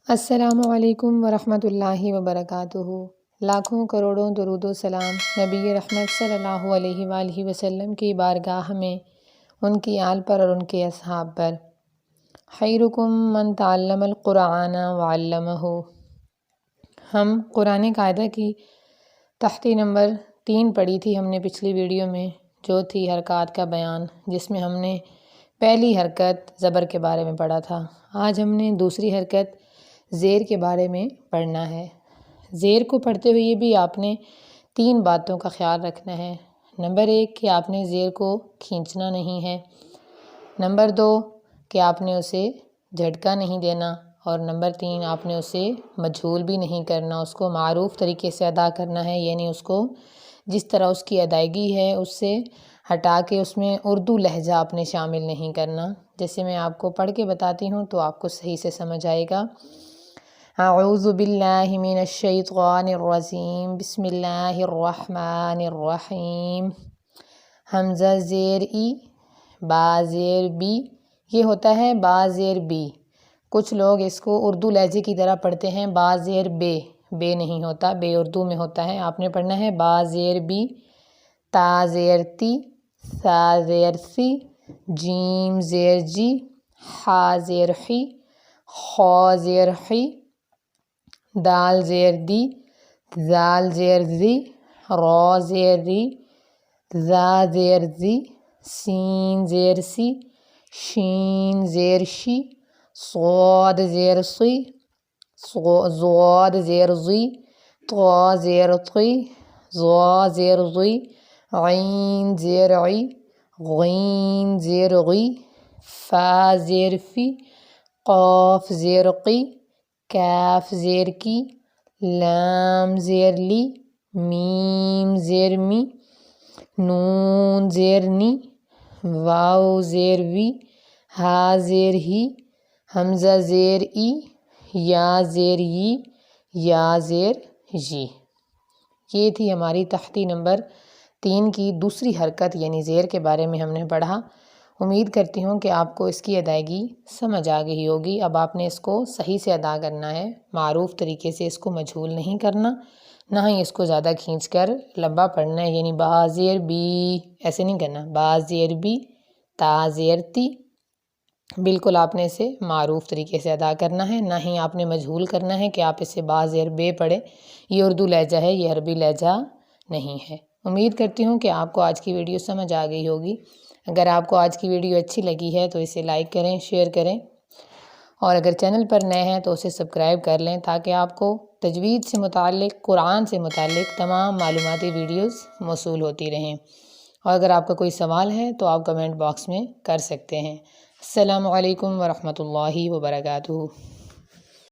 السلام علیکم ورحمۃ اللہ وبرکاتہ۔ لاکھوں کروڑوں درود و سلام نبی رحمت صلی اللہ علیہ وآلہ وسلم کی بارگاہ میں، ان کی آل پر اور ان کے اصحاب پر۔ خیرکم من تعلم القرآن وعلمہ۔ ہم قرآن قاعدہ کی تحتی نمبر 3 پڑھی تھی ہم نے پچھلی ویڈیو میں، جو تھی حرکات کا بیان، جس میں ہم نے پہلی حرکت زبر کے بارے میں پڑھا تھا۔ آج ہم نے دوسری حرکت زیر کے بارے میں پڑھنا ہے۔ زیر کو پڑھتے ہوئے بھی آپ نے 3 باتوں کا خیال رکھنا ہے۔ نمبر 1 کہ آپ نے زیر کو کھینچنا نہیں ہے۔ نمبر 2 کہ آپ نے اسے جھٹکا نہیں دینا، اور نمبر 3 آپ نے اسے مجہول بھی نہیں کرنا، اس کو معروف طریقے سے ادا کرنا ہے، یعنی اس کو جس طرح اس کی ادائیگی ہے اس سے ہٹا کے اس میں اردو لہجہ آپ نے شامل نہیں کرنا۔ جیسے میں آپ کو پڑھ کے بتاتی ہوں تو آپ کو صحیح سے سمجھ آئے گا۔ اعوذ باللہ من الشیطان الرجیم، بسم اللہ الرحمن الرحیم۔ حمزہ زیر ای، با زیر بی، یہ ہوتا ہے با زیر بی۔ کچھ لوگ اس کو اردو لہجے کی طرح پڑھتے ہیں با زیر بے، بے نہیں ہوتا، بے اردو میں ہوتا ہے۔ آپ نے پڑھنا ہے با زیر بی، تا زیر تی، سا زیر سی، جیم زیر جی، حا زیر حی، خا زیر حی، دال زیر دی، زال زیر زی، را زیر ری، زا زیر زی، سین زیر سی، شین زیر شی، صاد زیر صی، زواد زیر زی، طا زیر طی، ظا زیر غی، عین زیر عی، غین زیر غی، فا زیر فی، قاف زیر قی، کاف زیر کی، لام زیر لی، میم زیر می، نون زیر نی، واو زیر وی، ہا زیر ہی، حمزہ زیر ای، یا زیر ی، یا زیر جی۔ یہ تھی ہماری تحتی نمبر 3 کی دوسری حرکت، یعنی زیر کے بارے میں ہم نے پڑھا۔ امید کرتی ہوں کہ آپ کو اس کی ادائیگی سمجھ آ گئی ہوگی۔ اب آپ نے اس کو صحیح سے ادا کرنا ہے، معروف طریقے سے اس کو مجہول نہیں کرنا، نہ ہی اس کو زیادہ کھینچ کر لمبا پڑھنا ہے، یعنی با زیر بی ایسے نہیں کرنا، با زیر بی، تا زیر تی، بالکل آپ نے اسے معروف طریقے سے ادا کرنا ہے، نہ ہی آپ نے مجہول کرنا ہے کہ آپ اسے با زیر بے پڑھیں۔ یہ اردو لہجہ ہے، یہ عربی لہجہ نہیں ہے۔ امید کرتی ہوں کہ آپ کو آج کی ویڈیو سمجھ آ گئی ہوگی۔ اگر آپ کو آج کی ویڈیو اچھی لگی ہے تو اسے لائک کریں، شیئر کریں، اور اگر چینل پر نئے ہیں تو اسے سبسکرائب کر لیں، تاکہ آپ کو تجوید سے متعلق، قرآن سے متعلق تمام معلوماتی ویڈیوز موصول ہوتی رہیں۔ اور اگر آپ کا کوئی سوال ہے تو آپ کمنٹ باکس میں کر سکتے ہیں۔ السلام علیکم ورحمۃ اللہ وبرکاتہ۔